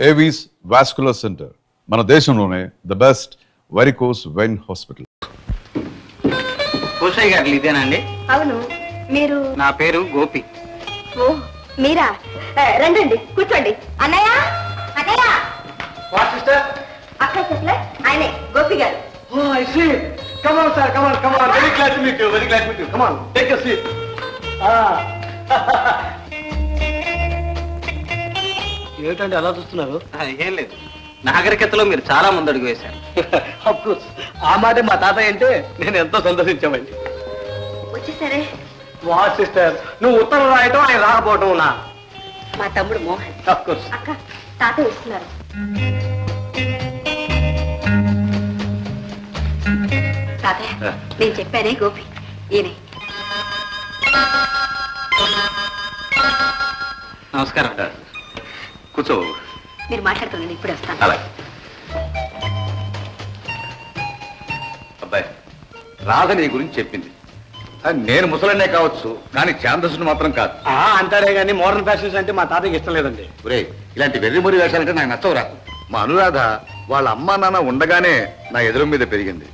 Avis vascular centre మన దేశంలోనే the best varicose vein hospital. Kosayya garu ఇదేనండి? అవును, మీరు? నా పేరు గోపి. ఓ మీరా, రండి కూర్చోండి. అన్నయ్య అన్నయ్య. అక్క చెప్పలే, ఆయనే గోపి గారు. ఏమిటండి అలా చూస్తున్నారు? ఏం లేదు, నాగరికతలో మీరు చాలా ముందడుగు వేశారు. అఫ్కోర్స్ ఆ మాట మా తాతయ్య అంటే నేను ఎంతో సంతోషించామండి. వచ్చేసరే. వా సిస్టర్, నువ్వు ఉత్తరం రాయటం ఆయన రాకపోవటం నా. మా తమ్ముడు మోహన్. అఫ్కోర్స్. అక్క తాతయ్య వస్తున్నారు. తాతయ్య నేను చెప్పానే గోపి, ఈయనే. నమస్కారం. కూర్చో. మీరు మాట్లాడుతున్నాను, ఇప్పుడే వస్తాను. అలాగే. అబ్బాయి, రాధ నీ గురించి చెప్పింది. నేను ముసలనే కావచ్చు, కానీ ఛాందస్సును మాత్రం కాదు. అంటారే కానీ మోడర్న్ ఫ్యాషన్స్ అంటే మా తాతయ్యకి ఇష్టం లేదండి. ఒరే, ఇలాంటి వెర్రిమొరి వేషాలంటే నాకు నచ్చవురా. మా అనురాధ వాళ్ళ అమ్మా నాన్న ఉండగానే నా ఎదురు మీద పెరిగింది.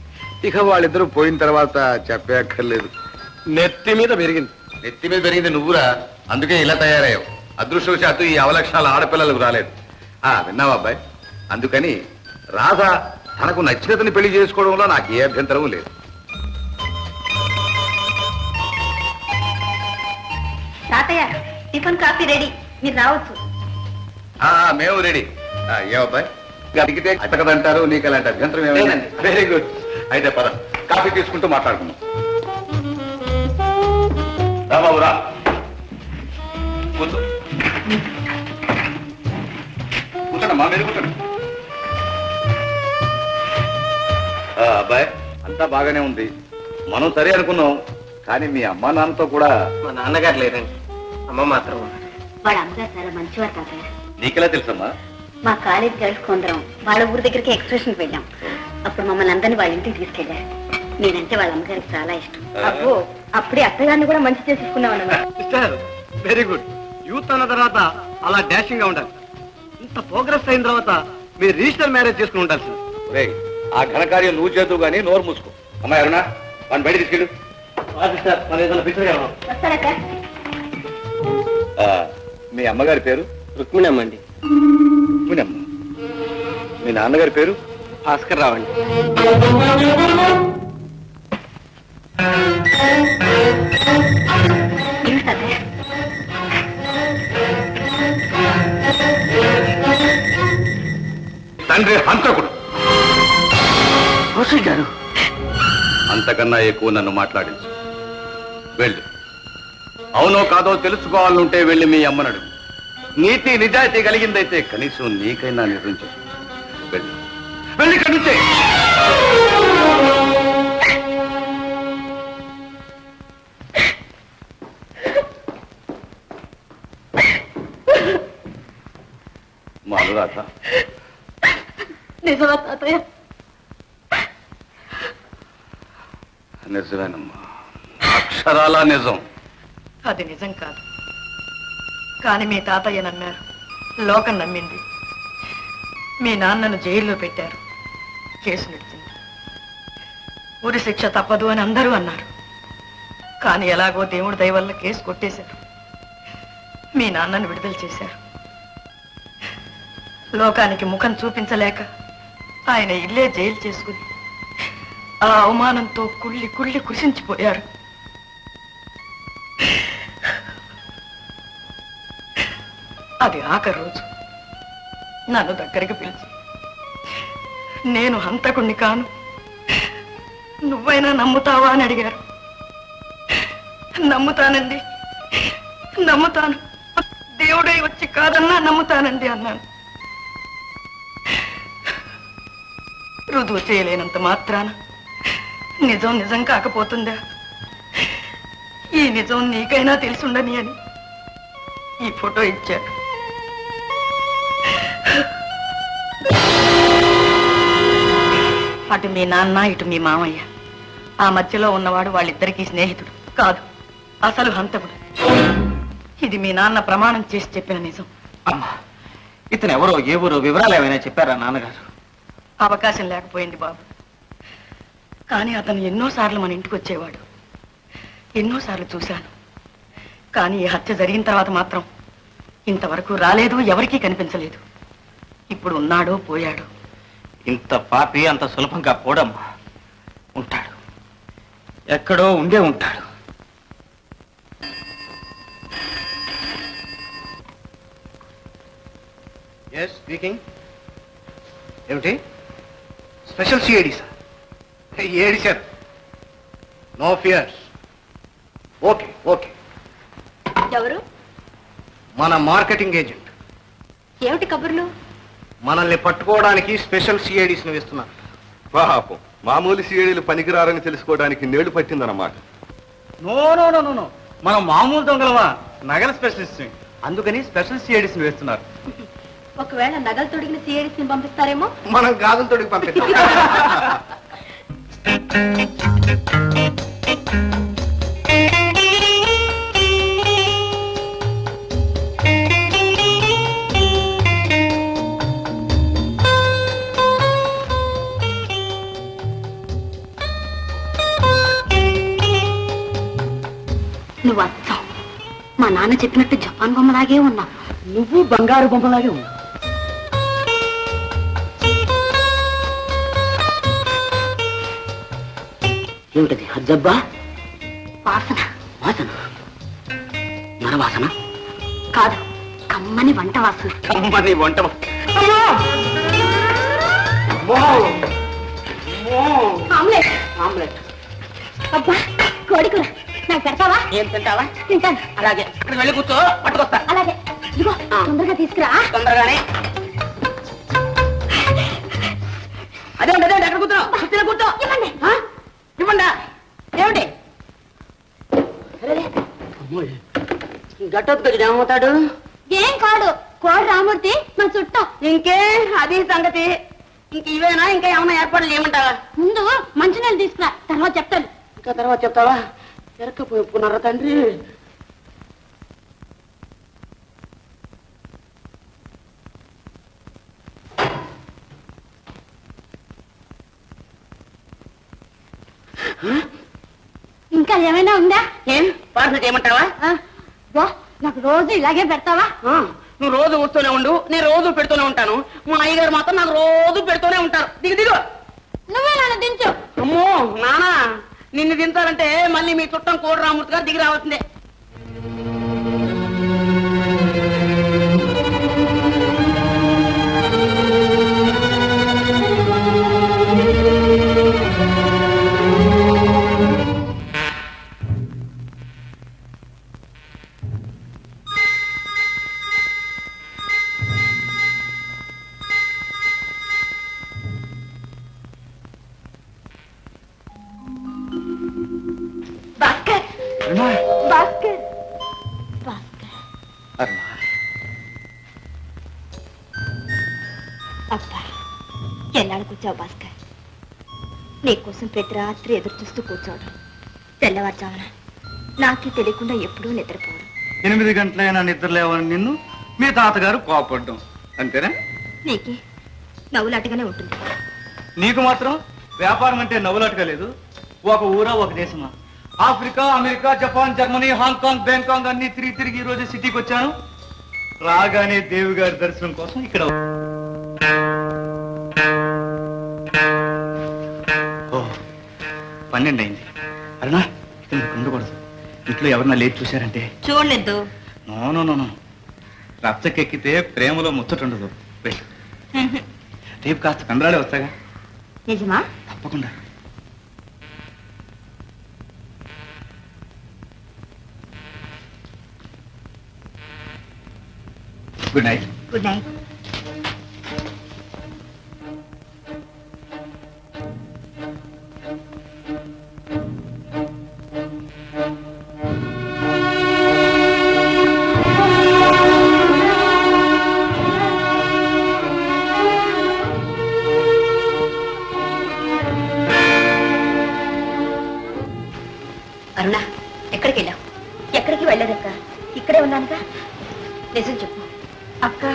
ఇక వాళ్ళిద్దరూ పోయిన తర్వాత చెప్పక్కర్లేదు. నెత్తి మీద పెరిగింది. నెత్తి మీద పెరిగింది నువ్వురా, అందుకే ఇలా తయారయ్యావు. అదృష్టవశాత్తు ఈ అవలక్షణాలు ఆడపిల్లలకు రాలేదు. విన్నావా అబ్బాయి? అందుకని రాధ తనకు నచ్చినతని పెళ్లి చేసుకోవడంలో నాకు ఏ అభ్యంతరం లేదు. తాతయ్య టిఫిన్ కాఫీ రెడీ, మీరు రావచ్చు. మేము రెడీ. ఏమబ్బాయి, అడిగితే అతకదంటారు, నీకు అలాంటి అభ్యంతరం ఏమైనా? Very good. అయితే పద, కాఫీ తీసుకుంటూ మాట్లాడుకున్నాం. రా బాబు రా, కూర్చో. కూర్చోండమ్మా, మీరు కూర్చోండి. అబ్బాయి, అంతా బాగానే ఉంది. మనం సరే అనుకున్నాం, కానీ మీ అమ్మా నాన్నతో కూడా. మా నాన్నగారు లేరండి, అమ్మ మాత్రం. వాళ్ళ అమ్మగారు చాలా మంచివారు తాతయ్య. నీకెలా తెలుసమ్మా? మా కాలేజ్ గర్ల్స్ కొందరం వాళ్ళ ఊరి దగ్గరికి ఎక్స్కర్షన్ వెళ్ళాం. అప్పుడు మమ్మల్ని అందరినీ వాళ్ళ ఇంటికి తీసుకెళ్లారు. నేనంటే వాళ్ళ అమ్మగారికి చాలా ఇష్టం. అబ్బో, అప్పుడే అత్తగారిని కూడా మంచి చేసేసుకున్నాం అన్నమాట. Very good. యూత్ అన్న తర్వాత అలా డాషింగ్ గా ఉండాలి. ఇంత ప్రోగ్రెస్ అయిన తర్వాత మీరు రిజిస్టర్ మ్యారేజ్ చేసుకుని ఉండాలి సార్. ఆ ఘనకార్యం నువ్వు చేతువు కానీ నోరు మూసుకో. అమ్మాయి అరుణా, వాడిని బయట తీసుకెళ్ళు. వస్తారక్క. మీ అమ్మగారి పేరు? రుక్మిణమ్మ అండి. రుక్మిణమ్మ. మీ నాన్నగారి పేరు? భాస్కర్ రావు అండి. తండ్రి హంతకుడు. గారు, అంతకన్నా ఎక్కువ నన్ను మాట్లాడించు. వెళ్ళు. అవునో కాదో తెలుసుకోవాలంటే వెళ్ళి మీ అమ్మనడు. నీతి నిజాయితీ కలిగిందైతే కనీసం నీకైనా నిర్ణయించు. వెళ్ళు, వెళ్ళి కనిచే. మా అనురాధ. నిజమా తాతయ్య? నిజమేనమ్మా, అక్షరాలా నిజం. అది నిజం కాదు, కానీ మీ తాతయ్య నమ్మారు, లోకం నమ్మింది. మీ నాన్నను జైల్లో పెట్టారు, కేసు నడిచింది. ఉరి శిక్ష తప్పదు అని అందరూ అన్నారు. కానీ ఎలాగో దేవుడి దయ వల్ల కేసు కొట్టేశారు. మీ నాన్నను విడుదల చేశారు. లోకానికి ముఖం చూపించలేక ఆయన ఇల్లే జైలు చేసుకుని ఆ అవమానంతో కుళ్ళి కుళ్ళి కృషించిపోయారు. అది ఆఖరి రోజు నన్ను దగ్గరికి పిలిచి, నేను హంతకుణ్ణి కాను, నువ్వైనా నమ్ముతావా అని అడిగారు. నమ్ముతానండి, నమ్ముతాను, దేవుడే వచ్చి కాదన్నా నమ్ముతానండి అన్నాను. రుజువు చేయలేనంత మాత్రాన నిజం నిజం కాకపోతుందా? ఈ నిజం నీకైనా తెలుసుండని అని ఈ ఫోటో ఇచ్చారు. అటు మీ నాన్న, ఇటు మీ మామయ్య. ఆ మధ్యలో ఉన్నవాడు వాళ్ళిద్దరికీ స్నేహితుడు కాదు, అసలు హంతకుడు. ఇది మీ నాన్న ప్రమాణం చేసి చెప్పిన నిజం. అమ్మా, ఇతను ఎవరో ఏ ఊరో వివరాలు ఏమైనా చెప్పారా నాన్నగారు? అవకాశం లేకపోయింది బాబు. కానీ అతను ఎన్నోసార్లు మన ఇంటికి వచ్చేవాడు. ఎన్నోసార్లు చూశాను. కానీ ఈ హత్య జరిగిన తర్వాత మాత్రం ఇంతవరకు రాలేదు, ఎవరికీ కనిపించలేదు. ఇప్పుడు ఉన్నాడో పోయాడో. ఇంత పాపి అంత సులభంగా పోడమ్మా. ఉంటాడు, ఎక్కడో ఉండే ఉంటాడు. Yes speaking. ఏమిటి? Special CID sir. ఏడి sir? No fears. Okay okay. ఎవరు? మన మార్కెటింగ్ ఏజెంట్. ఏమిటి కబుర్లు? మనల్ని పట్టుకోవడానికి స్పెషల్ సిఐడిస్ ను వేస్తున్నారు. పాపం మామూలు సీడీలు పనికిరారని తెలుసుకోవడానికి నేడు పట్టిందన్నమాట. No no no no no, మనం మామూలు దొంగలమా? నగల స్పెషలిస్ట్, అందుకని స్పెషల్ సిఐడిస్ ను వేస్తున్నారు. ఒకవేళ నగలు తొడిగిన సిఐడిస్ ని పంపిస్తారేమో. మనం గాజులు తోడికి పంపిస్తాం. నువ్వు అర్థం మా నాన్న చెప్పినట్టు జపాన్ బొమ్మలాగే ఉన్నావు. నువ్వు బంగారు బొమ్మలాగే ఉన్నావు. ఏమిటది? హజ్జబ్బా వాసన. వాసన? నరవాసన కాదు, కమ్మని వంట వాసన. కమ్మని వంట. ఆమ్లెట్. ఆమ్లెట్. అబ్బా, కోడి కూర నాకు పెడతావా? ఏం తింటావా? తింటాను. అలాగే, ఇక్కడ వెళ్ళి కూర్చో, పట్టుకొస్తా. అలాగే. ఇదిగో తొందరగా తీసుకురా. తొందరగానే. అదే అదే ఎక్కడ కూర్చో? కూర్చో కూర్చో. ఇవ్వండి. ఇవ్వండా? ఏమిటి? గట్టొద్దు ఏమవుతాడు? ఏం కాడు, కోడి రామూర్తి మా చుట్టం. ఇంకే అది సంగతి. ఇంక ఇవేనా? ఇంకా ఏమైనా ఏర్పాట్లు చేయమంటావా? ముందు మంచినీళ్ళు తీసుకురా, తర్వాత చెప్తాను. ఇంకా తర్వాత చెప్తావా? ఎరక్కపోయి ఒప్పుకున్నారా తండ్రి? ఇంకా ఏమైనా ఉందా? ఏం పార్సల్ చేయమంటావా? వా, నాకు రోజు ఇలాగే పెడతావా? నువ్వు రోజు వస్తూనే ఉండు, నేను రోజు పెడుతూనే ఉంటాను. మా అయ్యగారు మాత్రం నాకు రోజు పెడుతూనే ఉంటారు. దిగు దిగు. నువ్వే నన్ను దించు. అమ్మో నానా, నిన్ను దించాలంటే మళ్ళీ మీ చుట్టం కోడి రామూర్తి గారు దిగి రావాల్సిందే. భాస్కర్, భాస్కర్, భాస్కర్. అబ్బా, ఎన్నాళ్ళకు వచ్చావు భాస్కర్? నీకోసం ప్రతి రాత్రి ఎదురు చూస్తూ కూర్చోవడం, తెల్లవారుజామున నాకే తెలియకుండా ఎప్పుడూ నిద్రపోవడం. 8 గంటలైనా నిద్ర లేవని నిన్ను మీ తాతగారు కోపడ్డం అంతేనా? నీకే నవ్వులాటగానే ఉంటుంది. నీకు మాత్రం వ్యాపారం అంటే నవ్వులాటగా లేదు. ఒక ఊరా ఒక దేశమా? Africa, America, Japan, Germany, Hong Kong, Bangkok అన్ని తిరిగి తిరిగి ఈ రోజు సిటీకి వచ్చాను. రాగానే దేవి గారి దర్శనం కోసం ఇక్కడ. ఓ 12 అయింది. అరుణా, ఇక్కడ ఉండకూడదు. ఇంట్లో ఎవరన్నా లేచి చూశారంటే? చూడలేదు. నో నో నో, రచ్చకెక్కితే ప్రేమలో ముచ్చటుండదు. వెళ్ళు. రేపు కాస్త కందరాడే వస్తాగా? నిజమా? తప్పకుండా. Good night. Good night. Aruna, ఎక్కడికి వెళ్ళావు? ఎక్కడికి వెళ్ళదక్క, ఇక్కడే ఉన్నానుగా. నిజం చెప్పు. అక్క,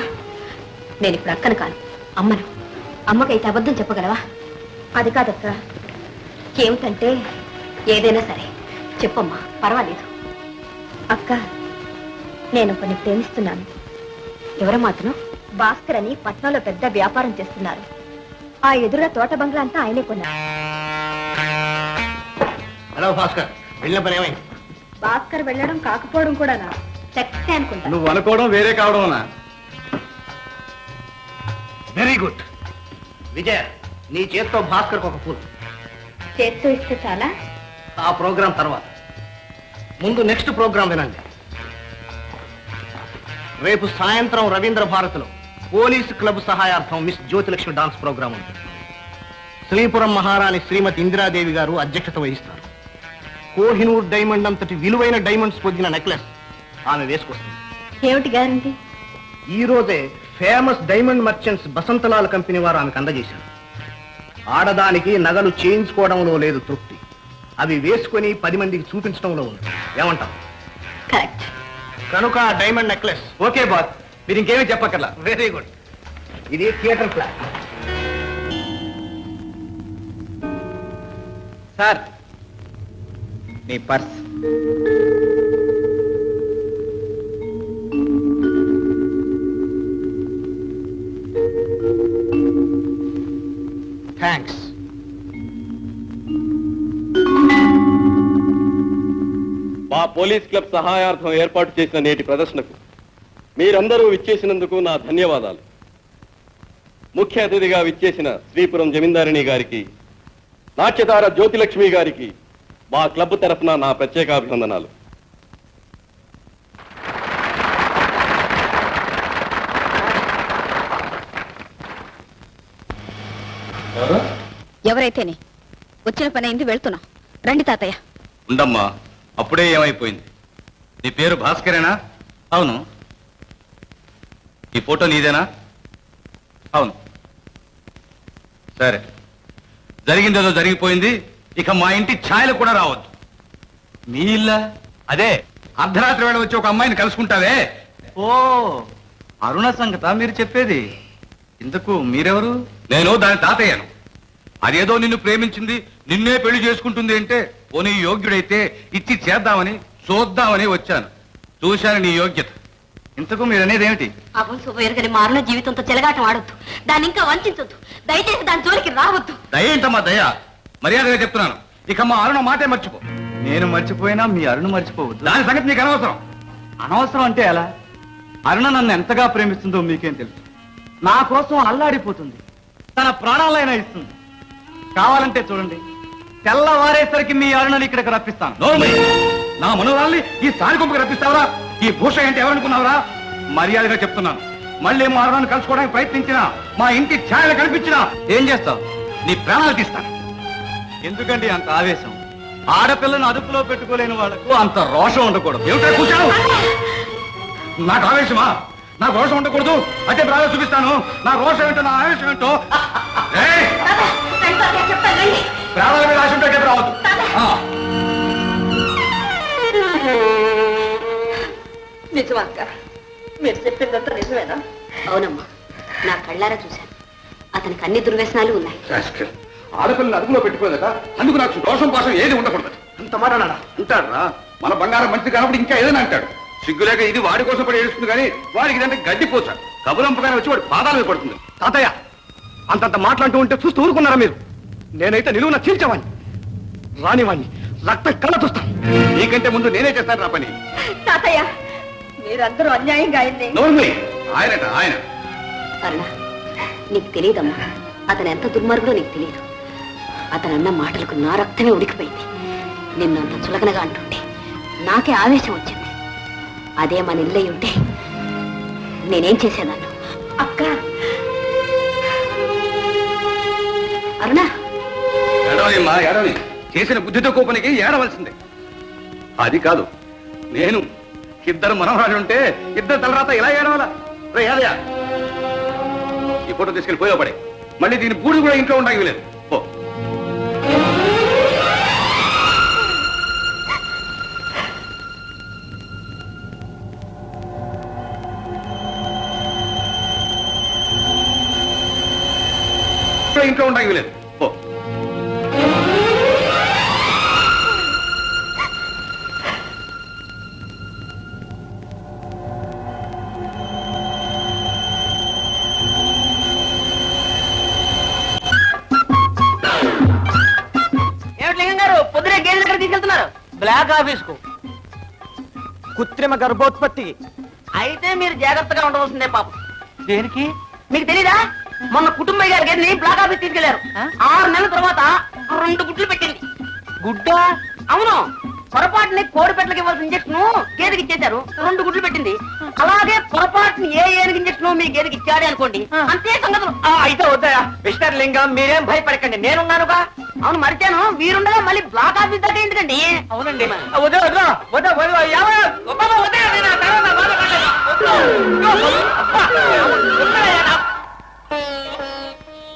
నేను ఇప్పుడు అక్కను కాను, అమ్మను. అమ్మకైతే అబద్ధం చెప్పగలవా? అది కాదక్క. ఏమిటంటే ఏదైనా సరే చెప్పమ్మా, పర్వాలేదు. అక్క, నేను కొన్ని ప్రేమిస్తున్నాను. ఎవరో మాత్రం? భాస్కర్ అని పట్నంలో పెద్ద వ్యాపారం చేస్తున్నారు. ఆ ఎదురుగా తోట బంగ్లా అంతా ఆయనే కొన్నారు. హలో భాస్కర్, వెళ్ళిన పని ఏమైంది? భాస్కర్ వెళ్ళడం కాకపోవడం కూడా సక్సెస్ అనుకుంటా. నువ్వు అనుకోవడం వేరే కావడం. వెరీ గుడ్ విజయ, నీ చేత్తో భాస్కర్ ఒక పూలు. చేత్తో ఇస్తే చాలా. ఆ ప్రోగ్రాం తర్వాత ముందు నెక్స్ట్ ప్రోగ్రాం వినండి. రేపు సాయంత్రం రవీంద్ర భారతిలో పోలీస్ క్లబ్ సహాయార్థం మిస్ జ్యోతిలక్ష్మి డాన్స్ ప్రోగ్రాం ఉంది. శ్రీపురం మహారాణి శ్రీమతి ఇందిరాదేవి గారు అధ్యక్షత వహిస్తారు. కోహినూర్ డైమండ్ అంతటి విలువైన డైమండ్స్ పొందిన నెక్లెస్ ఆమె వేసుకొస్తుంది. ఏమిటి గ్యారంటీ? ఈ రోజే ఫేమస్ డైమండ్ మర్చెంట్స్ బసంతలాల్ కంపెనీ వారు ఆమెకు అందజేశారు. ఆడదానికి నగలు చేయించుకోవడంలో లేదు తృప్తి, అవి వేసుకొని 10 మందికి చూపించడంలో ఉంది. ఏమంటాం? కరెక్ట్. కనుక డైమండ్ నెక్లెస్. ఓకే బాస్, మీరు ఇంకేమీ చెప్పక్కర్లా. Very good. ఇది థియేటర్ ప్లాన్. సార్, మీ పర్స్. థ్యాంక్స్. మా పోలీస్ క్లబ్ సహాయార్థం ఏర్పాటు చేసిన నేటి ప్రదర్శనకు మీరందరూ విచ్చేసినందుకు నా ధన్యవాదాలు. ముఖ్య అతిథిగా విచ్చేసిన శ్రీపురం జమీందారిణి గారికి, నాట్యతార జ్యోతిలక్ష్మి గారికి మా క్లబ్ తరఫున నా ప్రత్యేక అభినందనాలు. ఎవరైతేనే వచ్చిన పని అయింది, వెళ్తున్నా. రండి తాతయ్య. ఉండమ్మా, అప్పుడే ఏమైపోయింది? నీ పేరు భాస్కరేనా? అవును. ఈ ఫోటో నీదేనా? అవును. సరే, జరిగిందేదో జరిగిపోయింది. ఇక మా ఇంటి ఛాయలు కూడా రావద్దు. మీ ఇల్లా? అదే, అర్ధరాత్రి వేళ వచ్చి ఒక అమ్మాయిని కలుసుకుంటావే. ఓ, అరుణ సంగత మీరు చెప్పేది. ఇంతకు మీరెవరు? నేను దాని తాతయ్యను. అదేదో నిన్ను ప్రేమించింది, నిన్నే పెళ్లి చేసుకుంటుంది అంటే పోనీ యోగ్యుడైతే ఇచ్చి చేద్దామని చూద్దామని వచ్చాను. చూశాను నీ యోగ్యత. ఇంతకు మీరనేది ఏమిటి? అభం శుభయరుగని మారున జీవితంతో చెలగాటం ఆడొద్దు, దాన్ని ఇంకా వంచొద్దు. దయచేసి దాని జోలికి రావద్దు. దయ ఏంటమ్మా దయ? మర్యాదగా చెప్తున్నాను, ఇక మా అరుణ మాటే మర్చిపో. నేను మర్చిపోయినా మీ అరుణ మర్చిపోవద్దు. దాని సంగతి నీకు అనవసరం. అనవసరం అంటే ఎలా? అరుణ నన్ను ఎంతగా ప్రేమిస్తుందో మీకేం తెలుసు. నా కోసం అల్లాడిపోతుంది, తన ప్రాణాలైనా ఇస్తుంది. కావాలంటే చూడండి, తెల్లవారేసరికి మీ అరుణని ఇక్కడికి రప్పిస్తాను. నోర్మయ్య, నా మనోరాల్ని ఈ సారికొంపకి రప్పిస్తావరా? ఈ భూష అంటే ఎవరనుకున్నావరా? మర్యాదగా చెప్తున్నాను, మళ్ళీ మా అరుణను కలుసుకోవడానికి ప్రయత్నించినా, మా ఇంటి ఛాయలు కనిపించినా ఏం చేస్తావు? నీ ప్రాణాలు తీస్తాను. ఎందుకండి అంత ఆవేశం? ఆడపిల్లను అదుపులో పెట్టుకోలేని వాళ్ళకు అంత రోషం ఉండకూడదు. ఏమిటో కూర్చావు? నాకు ఆవేశమా? నాకు రోషం ఉండకూడదు. అదే ప్రాణాలు చూపిస్తాను. నా రోషం ఏంటో, నా ఆవేశం ఏంటో. ఏయ్! ప్రాణాల మీద ఆశ ఉంటే రావద్దు. నిజమక్క, మీరు చెప్పిందంతా నిజమేనా? అవునమ్మా, నా కళ్ళారా చూశాను. అతనికి అన్ని దుర్వ్యసనాలు ఉన్నాయి. ఆడపిల్లని అదుపులో పెట్టుకోలేక అందుకు నాకు దోషం పాసం ఏది ఉండకూడదు. అంత మాట నాన్న. అంటాడురా, మన బంగారం మంచి కాబట్టి ఇంకా ఏదైనా అంటాడు. సిగ్గులేక ఇది వాడి కోసం పడి ఏడుస్తుంది కానీ వాడికి ఇదంటే గడ్డిపోస కబులంపగానే వచ్చి వాడి పాదాల మీద పడుతుంది. తాతయ్య, అంతంత మాట్లాడుతూ ఉంటే చూస్తూ ఊరుకున్నారా మీరు? నేనైతే నిలువున చీల్చేవాణ్ణి, రానివాణ్ణి, రక్తం కళ్ళ చూస్తాను. నీకంటే ముందు నేనే చేస్తాను నా పని. తాతయ్య, మీరందరూ అన్యాయంగా అయింది. నోర్మి, ఆయనట ఆయన. అరుణ, నీకు తెలియదమ్మా, అతను ఎంత దుర్మార్గుడో నీకు తెలియదు. అతను అన్న మాటలకు నా రక్తమే ఉడికిపోయింది. నిన్ను అంత చులకనగా అంటుంటే నాకే ఆవేశం వచ్చింది. అదే మన ఇల్లై ఉంటే నేనేం చేసేదాన్ని? అక్క, అరుణ, ఏడవనిమ్మా, ఏడవని. చేసిన బుద్ధితో కోపనికి ఏడవలసిందే. అది కాదు, నేను ఇద్దరు మనవరాలు ఉంటే ఇద్దరు తలరాత ఇలా ఏడవాలా? రే ఏదయ్యా, ఈ ఫోటో తీసుకెళ్ళి పోయో పడే. మళ్ళీ దీని బూడి కూడా ఇంట్లో ఉండడానికి లేదు. పో. ఇంట్లో ఉండడానికి లేదు పో. ఏమిటి లింగం గారు పొద్దునే గేదె దగ్గర తీసుకెళ్తున్నారు? బ్లాక్ ఆఫీస్ కు. కృత్రిమ గర్భోత్పత్తి. అయితే మీరు జాగ్రత్తగా ఉండవలసిందే పాపం. దేనికి? మీకు తెలీదా? మొన్న కుటుంబ గారి గేదెని బ్లాక్ ఆఫీస్ తీసుకెళ్లారు. 6 నెలల తర్వాత 2 గుడ్లు పెట్టింది. గుడ్డ? అవును, పొరపాటుని కోడి పెట్టలకి ఇవ్వాల్సిన ఇంజక్షన్ గేదెకి ఇచ్చేశారు. 2 గుడ్లు పెట్టింది. అలాగే పొరపాటుని ఏనుగు ఇంజక్షన్ మీ గేదెకి ఇచ్చాడే అనుకోండి, అంతే సంగతులు. అయితే వద్దయా మిస్టర్ లింగం, మీరేం భయపడకండి, నేనున్నానుగా. అవును మరిచాను, మీరుండగా మళ్ళీ బ్లాక్ ఆఫీస్ దగ్గర ఎందుకండి? అవునండి. వద్దు వద్దు వద్దు వద్దు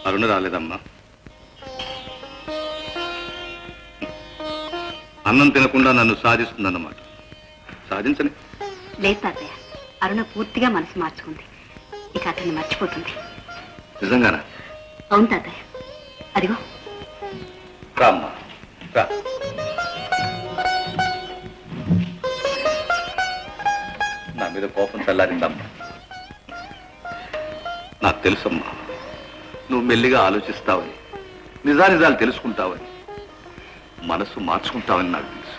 అరుణ రాలేదమ్మా. అన్నం తినకుండా నన్ను సాధిస్తుందన్నమాట. సాధించని. లేదు తాతయ్య, అరుణ పూర్తిగా మనసు మార్చుకుంది. ఇక అతన్ని మర్చిపోతుంది. నిజంగానా? అవును తాతయ్య, అదిగో. రామ్మా రా. నా మీద కోపం చల్లారిందమ్మా. నాకు తెలుసమ్మా, నువ్వు మెల్లిగా ఆలోచిస్తావని, నిజానిజాలు తెలుసుకుంటావని, మనసు మార్చుకుంటావని నాకు తెలుసు.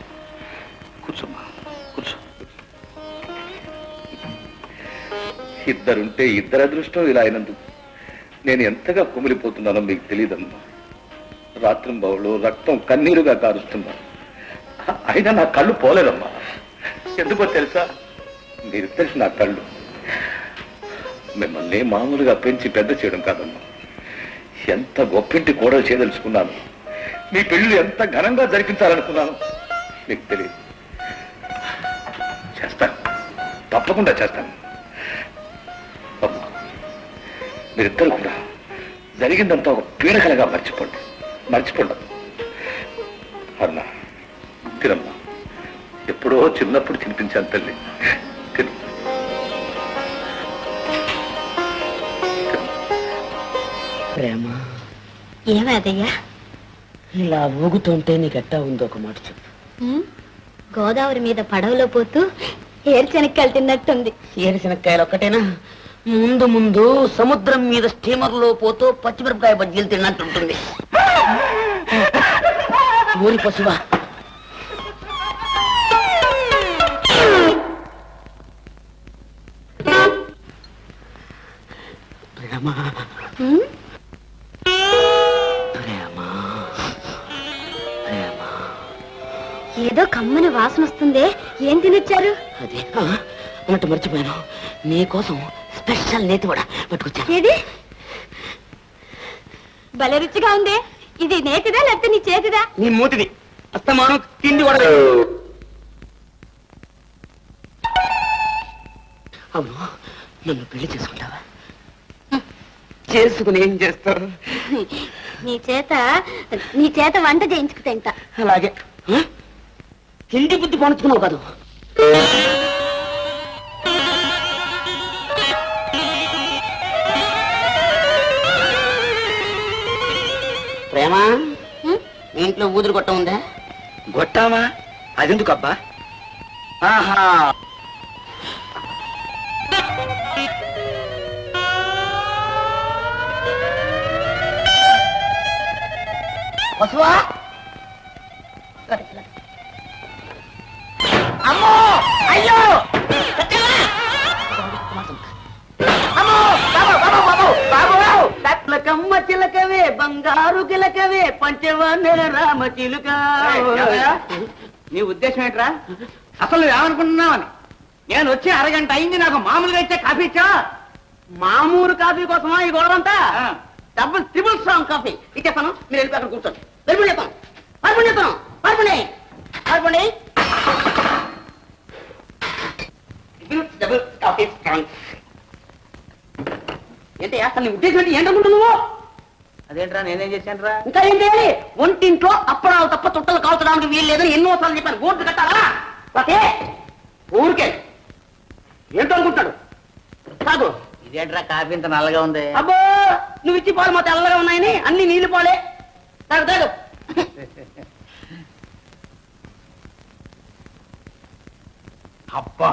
కూర్చోమ్మా, కూర్చో. ఇద్దరుంటే ఇద్దరు అదృష్టం ఇలా అయినందుకు నేను ఎంతగా కుమిలిపోతున్నానో మీకు తెలియదమ్మా. రాత్రింబవళ్ళు రక్తం కన్నీరుగా కారుస్తున్నాను. అయినా నా కళ్ళు పోలేదమ్మా. ఎందుకో తెలుసా? మీరిద్దరికి నా కళ్ళు. మిమ్మల్ని మామూలుగా పెంచి పెద్ద చేయడం కాదమ్మా, ఎంత గొప్పింటి కూడా చేయదలుచుకున్నాను. మీ పెళ్లి ఎంత ఘనంగా జరిపించాలనుకున్నాను మీకు తెలియదు. చేస్తాను, తప్పకుండా చేస్తాను. అమ్మా, మీరిద్దరు కూడా జరిగిందంతా ఒక పీడకలగా మర్చిపోండి. అన్నా, తినమ్మా. ఎప్పుడో చిన్నప్పుడు తినిపించాను తల్లి. తిను. ప్రేమ ఏమదయ్యా? ఇలా ఊగుతుంటే నీకెట్టా ఉందో ఒక మాట చెప్పు. గోదావరి మీద పడవలో పోతూ ఏరుశనక్కాయలు తిన్నట్టుంది. ఏరుశనక్కాయలు ఒక్కటేనా? ముందు ముందు సముద్రం మీద స్టీమర్లో పోతూ పచ్చిమిరపకాయ బజ్జీలు తిన్నట్టుంటుంది. ఊరి పశువా, ప్రేమ ప్రేమ ప్రేమ. ఏదో కమ్మని వాసన వస్తుందే, ఏం తినొచ్చారు? అదే అన్నట్టు మర్చిపోయాను, నీకోసం స్పెషల్ నేతి కూడా పట్టుకొచ్చాను. ఏది? భలే రుచిగా ఉంది. ఇది నేతిదా లేకపోతే నీ చేతిదా? నీ మూతిది. అస్తమానం తిండి కూడా. అవును, నన్ను పెళ్లి చేసుకుంటావా? చేసుకుని ఏం చేస్తారు? నీ చేత వంట చేయించుకు తింటా. అలాగే. తిండి బుద్ధి పోనుకున్నావు కాదు. ప్రేమ, మీ ఇంట్లో ఊదురు గొట్ట ఉందా? గొట్టామా? అదెందుకు అబ్బా? ఆహా, వసువా, అమ్మో, అయ్యో, కమ్మ చిలకవే, బంగారు కిలకవే, పంచవన్నెల రామ చిలుక. నీ ఉద్దేశం ఏంట్రా? అసలు ఏమనుకుంటున్నావని? నేను వచ్చి అరగంట అయింది, నాకు మామూలుగా ఇచ్చే కాఫీ ఇచ్చా? మామూలు కాఫీ కోసమా ఈ గొడవంతా? డబుల్ ట్రిపుల్ స్ట్రాంగ్ కాఫీ ఇచ్చేస్తాను. మీరు వెళ్ళి అక్కడ కూర్చోండి. వెళ్ళి చెప్తాను, పాల్పండి. Double coffee strong. ఏంటి అసలు నీ ఉద్దేశం ఏంటి? ఏంటనుకుంటు నువ్వు? అదేంట్రా, నేనేం చేశానురా? ఇంకా ఏం చేయాలి? ఒంటింట్లో అప్పడాలు తప్ప చుట్టలు కాల్చడానికి వీలు లేదని ఎన్నోసార్లు చెప్పాను. ఓట్లు కట్టాలా? ఓకే, ఊరికే ఏంటో అనుకుంటాడు కాదు. ఇదేంట్రా కాఫీ ఇంత నల్లగా ఉంది? అబ్బో నువ్వు ఇచ్చి పాలు మా తెల్లగా ఉన్నాయని అన్ని నీళ్లు పోలే. తాగు తాగు. అబ్బా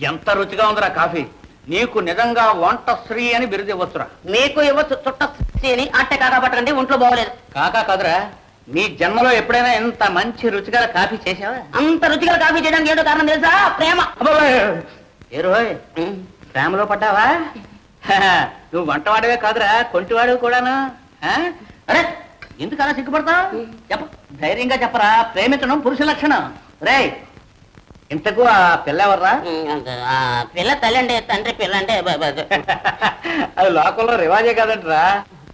ఎంత రుచిగా ఉందిరా కాఫీ. నీకు నిజంగా వంట శ్రీ అని బిరుదు ఇవ్వచ్చురా. నీకు ఇవ్వచ్చు చుట్ట శ్రీ అని. అట్టే కాకా పట్టకండి ఒంట్లో బాగోలేదు. కాకా కాదురా, నీ జన్మలో ఎప్పుడైనా ఎంత మంచి రుచిగల కాఫీ చేసావా? అంత రుచిగల కాఫీ చేయడానికి ఏంటో కారణం తెలుసా? ప్రేమ. ఏ రోయ్, ప్రేమలో పడ్డావా? నువ్వు వంటవాడివే కాదురా, కొంటివాడివి కూడాను. అరే ఎందుకు అలా సిగ్గుపడతావు? చెప్ప, ధైర్యంగా చెప్పరా. ప్రేమించడం పురుష లక్షణం. రేయ్ ఇంతకు ఆ పిల్ల ఎవర్రా? పిల్ల తల్లి అంటే తండ్రి, పిల్ల అంటే అది లోకంలో రివాజే కాదంటరా.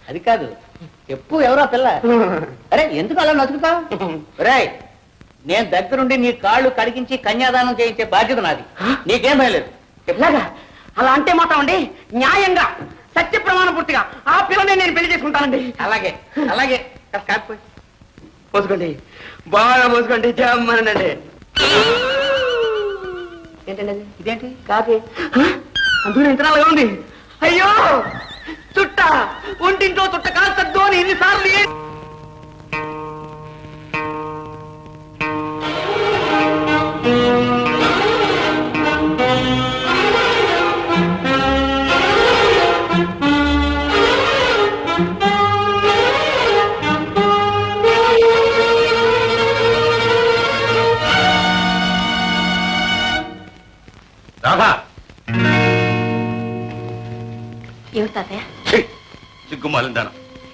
అది కాదు, చెప్పు ఎవరా పిల్ల? అరే ఎందుకు అలా నచ్చుతావు? రేయ్ నేను దగ్గరుండి నీ కాళ్ళు కడిగించి కన్యాదానం చేయించే బాధ్యత నాది. నీకేం భయలేదు. ఎట్లాగా అలా అంటే మాత్రం అండి న్యాయంగా సత్య ప్రమాణ పూర్తిగా ఆ పిల్లని నేను పెళ్లి చేసుకుంటానండి. అలాగే అలాగే. కాకపోయి పోసుకోండి, బాగా పోసుకోండి. జమ్మనండి. ఏంటండి ఇదేంటి కాఫీ? అందులో ఇంత నల్లగా ఉంది. అయ్యో చుట్ట, ఒంటింట్లో చుట్ట కాస్తద్దు అని ఎన్నిసార్లు. సిగ్గుమాలిందాను.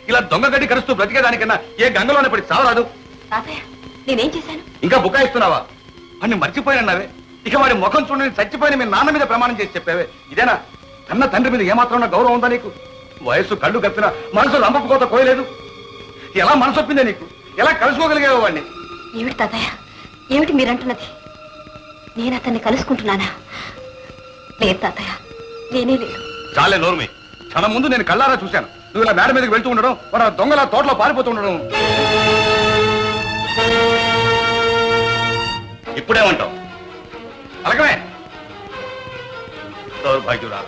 ఇలా దొంగ గడ్డి కరుస్తూ బ్రతికేదానికన్నా ఏ గంగలోనే పడి చావరాదు. నేనేం చేశాను? ఇంకా బుకాయిస్తున్నావా? అన్ని మర్చిపోయినావే. ఇక వాడి ముఖం చూడని చచ్చిపోయిన మీ నాన్న మీద ప్రమాణం చేసి చెప్పావే. ఇదేనా? కన్న తండ్రి మీద ఏమాత్రం గౌరవం ఉందా నీకు? వయస్సు కళ్ళు కప్పినా మనసు రంపకోత కోయలేదు. ఎలా మనసొప్పిందే నీకు? ఎలా కలుసుకోగలిగేవా వాడిని? ఏమిటి తాతయ్య, ఏమిటి మీరంటున్నది? నేను అతన్ని కలుసుకుంటున్నానా? లేదు తాతయ్య, నేనే లేదు. చాలే నోర్మి. క్షణం ముందు నేను కళ్ళారా చూశాను. నువ్వు ఇలా మేడ మీదకి వెళ్తూ ఉండడం, మన దొంగల తోటలో పారిపోతూ ఉండడం. ఇప్పుడేమంటావు? అలాగమే దౌర్భాగ్యురా.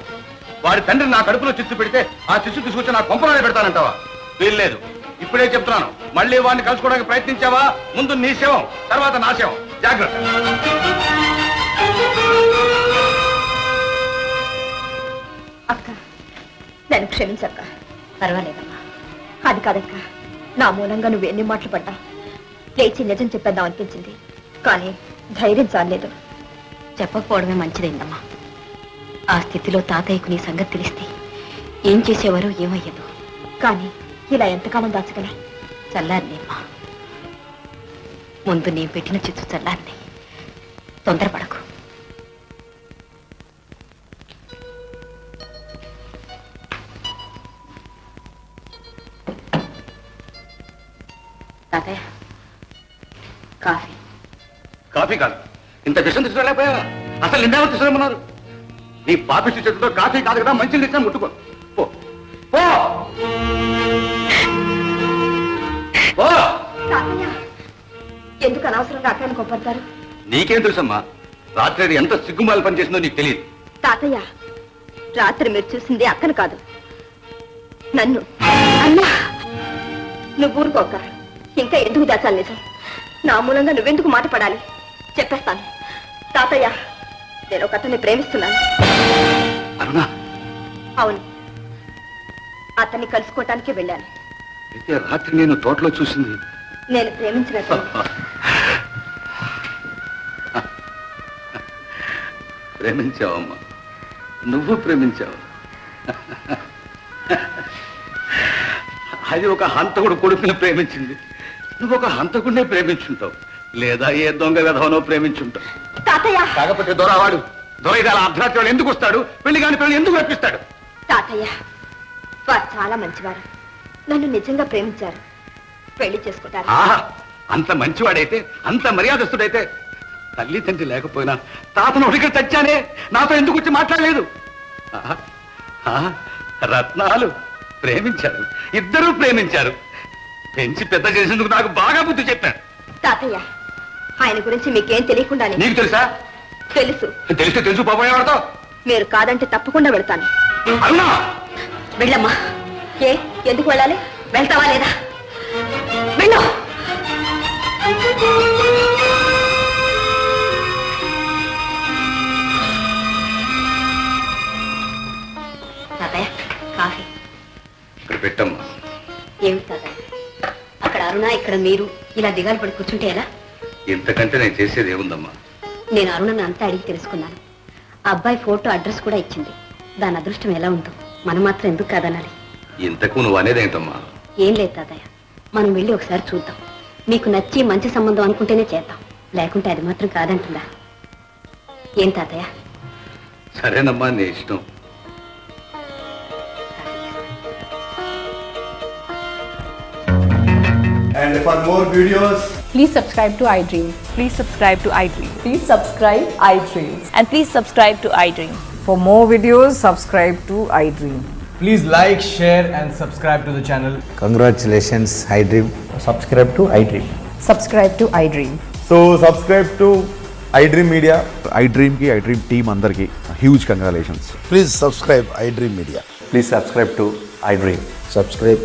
వాడి తండ్రి నా కడుపులో చిచ్చు పెడితే ఆ చిచ్చు తీసుకొచ్చి నా కొంపలోనే పెడతానంటావా? వీల్లేదు. ఇప్పుడే చెప్తున్నాను, మళ్ళీ వాడిని కలుసుకోవడానికి ప్రయత్నించావా ముందు నీ శవం, తర్వాత నా శవం. జాగ్రత్త. అక్క నన్ను క్షమించక్క. పర్వాలేదమ్మా. అది కాదక్క, నా మూలంగా నువ్వు ఎన్ని మాటలు పడ్డా లేచి నిజం చెప్పేద్దాం అనిపించింది, కానీ ధైర్యం చాలేదు. చెప్పకపోవడమే మంచిదైందమ్మా. ఆ స్థితిలో తాతయ్యకు నీ సంగతి తెలిస్తే ఏం చేసేవారో ఏమయ్యదు. కానీ ఇలా ఎంతకాలం దాచగల? చల్లారినేమ్మా. ముందు నేను పెట్టిన చిచ్చు చల్లారిని. తొందరపడకు. తాతయ్య కాఫీ. కాఫీ కాదు, ఇంత విషయం తీసుకురాలేకపోయావా? అసలు నిన్నేమో తీసుకురమ్మన్నారు? నీ పాపిష్టి చేతితో కాఫీ కాదు కదా, మంచిని తెచ్చినా ముట్టుకో. పో పో పో. తాతయ్య ఎందుకు అనవసరంగా అక్కని కొప్పడతారు? నీకేం తెలుసమ్మా? రాత్రి ఎంత సిగ్గుమాలి పని చేసిందో నీకు తెలియదు. తాతయ్య రాత్రి మీరు చూసింది అక్కను కాదు, నన్ను. అన్నా నువ్వు ఊరుకోక. ఇంకా ఎందుకు దాచాలి నిజం? నా మూలంగా నువ్వెందుకు మాట పడాలి? చెప్పేస్తాను. తాతయ్య నేను ఒక అతన్ని ప్రేమిస్తున్నాను. అరుణా? అవును, అతన్ని కలుసుకోవటానికే వెళ్ళాను. అయితే రాత్రి నేను తోటలో చూసింది నేను ప్రేమించినట్టు. ప్రేమించావమ్మా, నువ్వు ప్రేమించావు. అది ఒక హంతకుడు కొడుకుని ప్రేమించింది. నువ్వు ఒక హంతకుడినే ప్రేమించుంటావు, లేదా ఏ దొంగ విధవనో ప్రేమించుంటావు. తాతయ్య కాకపోతే దొరవాడు దొరైదాల అర్ధరాత్రి వాడు ఎందుకు వస్తాడు? పెళ్లి కాని పెళ్లి ఎందుకు రప్పిస్తాడు? తాతయ్య వారు చాలా మంచివారు, నన్ను నిజంగా ప్రేమించారు, పెళ్లి చేసుకుంటారు. ఆహా, అంత మంచివాడైతే, అంత మర్యాదస్తుడైతే తల్లి తండ్రి లేకపోయినా తాతను ఒడికి తెచ్చానే, నాతో ఎందుకు వచ్చి మాట్లాడలేదు? రత్నాలు ప్రేమించారు, ఇద్దరూ ప్రేమించారు. పెంచి పెద్ద చేసేందుకు నాకు బాగా బుద్ధి చెప్పాడు. తాతయ్య ఆయన గురించి మీకేం తెలియకుండా. నీకు తెలుసా? తెలుసు. తెలిస్తే తెలుసు పోయేవాడతో. మీరు కాదంటే తప్పకుండా వెళ్తాను. అరుణా! వెళ్ళమ్మా. ఏ ఎందుకు వెళ్ళాలి? వెళ్తావా లేదా? వెళ్ళు. తాతయ్య కాఫీ. ఇక్కడ పెట్టమ్మా. ఏమిటి తాతయ్య, అక్కడ అరుణ ఇక్కడ మీరు ఇలా దిగాలు పడి కూర్చుంటే ఎలా? ఇంతకంటే నేను చేసేది ఏముందమ్మా? నేను అరుణను అంతా అడిగి తెలుసుకున్నాను. ఆ అబ్బాయి ఫోటో అడ్రస్ కూడా ఇచ్చింది. దాని అదృష్టం ఎలా ఉందో మనం మాత్రం ఎందుకు కాదనాలి? ఇంతకు నువ్వు అనేదేంటమ్మా? ఏం లేదు తాతయ్య, మనం వెళ్ళి ఒకసారి చూద్దాం. మీకు నచ్చి మంచి సంబంధం అనుకుంటేనే చేద్దాం, లేకుంటే అది మాత్రం కాదంటుందా? ఏం తాతయ్య? సరేనమ్మా, నీ ఇష్టం. And for more videos, Please subscribe to iDream. Please subscribe to iDream. Please subscribe iDream. And please subscribe to iDream. For more videos, subscribe to iDream. please like, share, and subscribe to the channel. Congratulations, iDream. Subscribe to iDream. Subscribe to iDream. So, subscribe to iDream Media. iDream team అందరికి huge congratulations. Please subscribe iDream Media. Please subscribe to iDream. Subscribe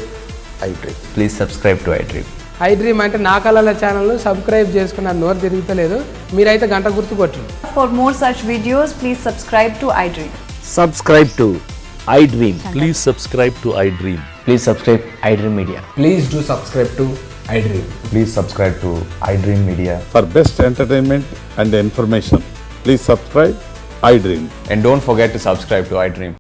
iDream. Please subscribe to iDream. iDream అంటే నా కళల ఛానల్ను subscribe చేసుకున్న నోరు తిరుగుతలేదు. మీరైతే గంట గుర్తు కొట్టండి. For more such videos, please subscribe to iDream. Subscribe to iDream. Please subscribe to iDream. Please subscribe iDream Media. Please do subscribe to iDream. Please subscribe to iDream Media. For best entertainment and information, please subscribe iDream. And don't forget to subscribe to iDream.